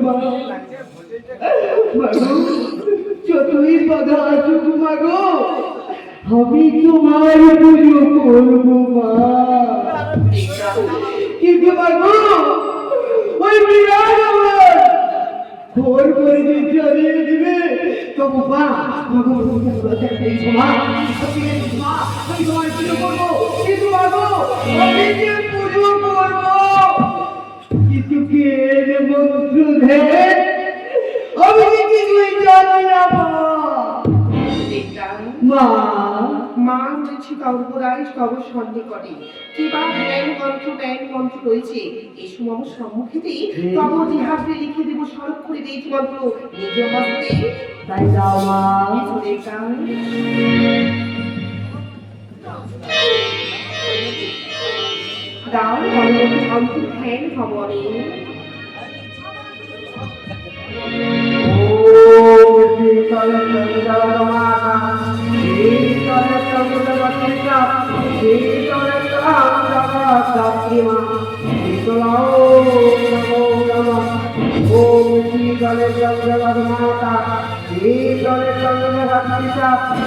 মা যতই বাধা আসুক মাগো আমি তোমার পুজো করবো মা। কিন্তু মাগো ওই বিরাট আমার ঘোর করে যে জ্বালিয়ে দিবে তবু মা মাগো মা আমি তোমার পুজো করবো। কিন্তু মাগো আমি যে পুজো করবো কিছু কে মন্ত্র ধরে আমি কিছুই জানি না মা। মা হয়েছে তর্পরায় সব সন্দেহ করে কিবা জ্ঞান মন্ত্র রয়েছে এই সময় আমার সম্মুখেতে তব জিহাজে লিখে দেব সড়ক করে দিয়েছি মন্ত্র নিজ হস্তে। তাই দাও মা। দাও মন্ত্র ধ্যান ভবনে মাতা